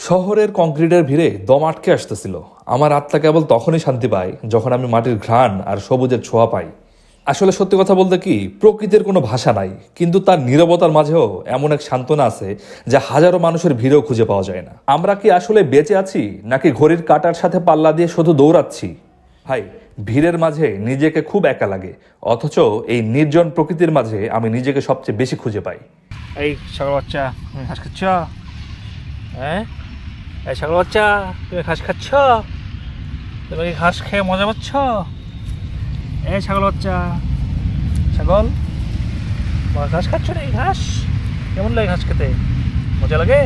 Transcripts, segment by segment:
শহরের কংক্রিটের ভিড়ে দম আটকে আসতেছিল। আমার আত্মা কেবল তখনই শান্তি পায় যখন আমি মাটির ঘ্রাণ আর সবুজের ছোঁয়া পাই। আসলে সত্যি কথা বলতে কি, প্রকৃতির কোনো ভাষা নাই, কিন্তু তার নীরবতার মাঝেও এমন এক সান্ত্বনা আছে যা হাজারো মানুষের ভিড়েও খুঁজে পাওয়া যায় না। আমরা কি আসলে বেঁচে আছি, নাকি ঘড়ির কাঁটার সাথে পাল্লা দিয়ে শুধু দৌড়াচ্ছি? ভাই, ভিড়ের মাঝে নিজেকে খুব একা লাগে, অথচ এই নির্জন প্রকৃতির মাঝে আমি নিজেকে সবচেয়ে বেশি খুঁজে পাই। এই ছাগল বাচ্চা, তুমি ঘাস খাচ্ছ? হ্যাঁ, এই ছাগল বাচ্চা, তুমি ঘাস খাচ্ছ? তুমি কি ঘাস খেয়ে মজা পাচ্ছ? এই ছাগল বাচ্চা, ছাগল, ঘাস খাচ্ছ নাকি? ঘাস কেমন লাগে? ঘাস খেতে মজা লাগে?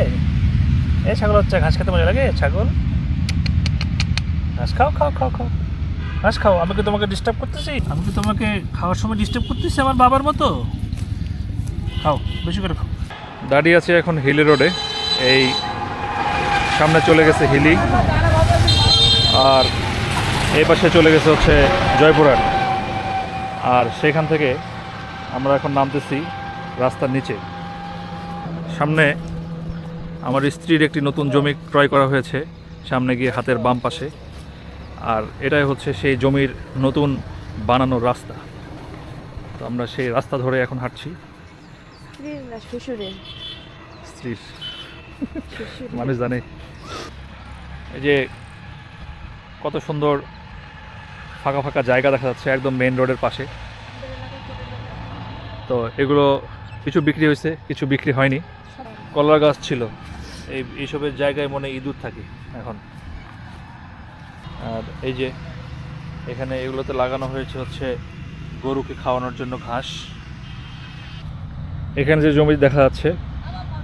এই ছাগল বাচ্চা, ঘাস খেতে মজা লাগে? ছাগল, ঘাস খাও, খাও, খাও, খাও, ঘাস খাও। আমি কি তোমাকে ডিস্টার্ব করতেছি? আমি কি তোমাকে খাওয়ার সময় ডিস্টার্ব করতেছি আমার বাবার মতো? খাও, বেশি করে খাও। দাঁড়িয়ে আছে এখন হিলি রোডে। এই সামনে চলে গেছে হিলি, আর এই পাশে চলে গেছে হচ্ছে জয়পুরহাট। আর সেখান থেকে আমরা এখন নামতেছি রাস্তার নিচে। সামনে আমার স্ত্রীর একটি নতুন জমি ক্রয় করা হয়েছে, সামনে গিয়ে হাতের বাম পাশে। আর এটাই হচ্ছে সেই জমির নতুন বানানোর রাস্তা। তো আমরা সেই রাস্তা ধরে এখন হাঁটছি। স্ত্রীর মানুষ জানে। এই যে কত সুন্দর ফাঁকা ফাঁকা জায়গা দেখা যাচ্ছে একদম মেইন রোডের পাশে। তো এগুলো কিছু বিক্রি হয়েছে, কিছু বিক্রি হয়নি। কলার গাছ ছিল, এইসবের জায়গায় মনে ইঁদুর থাকে এখন। আর এই যে এখানে এগুলোতে লাগানো হয়েছে হচ্ছে গরুকে খাওয়ানোর জন্য ঘাস। এখানে যে জমি দেখা যাচ্ছে,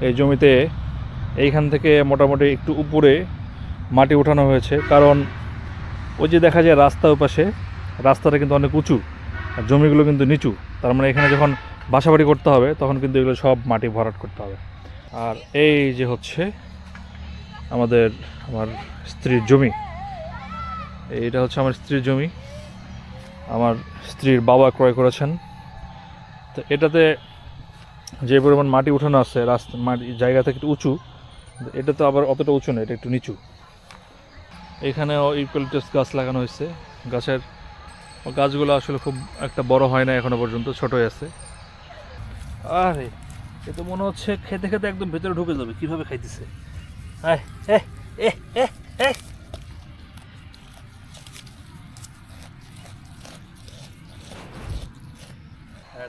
এই জমিতে এইখান থেকে মোটামুটি একটু উপরে মাটি উঠানো হয়েছে, কারণ ওই যে দেখা যায় রাস্তা ওপাশে, রাস্তাটা কিন্তু অনেক উঁচু আর জমিগুলো কিন্তু নিচু। তার মানে এখানে যখন বাসাবাড়ি করতে হবে তখন কিন্তু এগুলো সব মাটি ভরাট করতে হবে। আর এই যে হচ্ছে আমার স্ত্রীর জমি। এইটা হচ্ছে আমার স্ত্রীর জমি, আমার স্ত্রীর বাবা ক্রয় করেছেন। তো এটাতে যে পরিমাণ মাটি উঠানো আছে, রাস্তা মাটি জায়গা থেকে একটু উঁচু, এটা তো আবার অতটা উঁচু না, এটা একটু নিচু। এখানেও ইউক্যালিপটাস গাছ লাগানো হয়েছে। গাছগুলো আসলে খুব একটা বড় হয় না এখনো পর্যন্ত, ছোটই আছে। আরে এ তো মনে হচ্ছে খেতে খেতে একদম ভেতরে ঢুকে যাবে। কিভাবে খাইতেছে! হ্যাঁ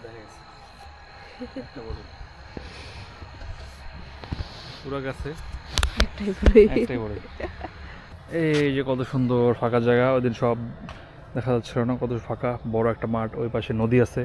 দেখা গেছে পুরো গাছে একটাই বড়। এই যে কত সুন্দর ফাঁকা জায়গা, ওইদিন সব দেখা যাচ্ছিল না, কত ফাঁকা বড় একটা মাঠ, ওই পাশে নদী আছে।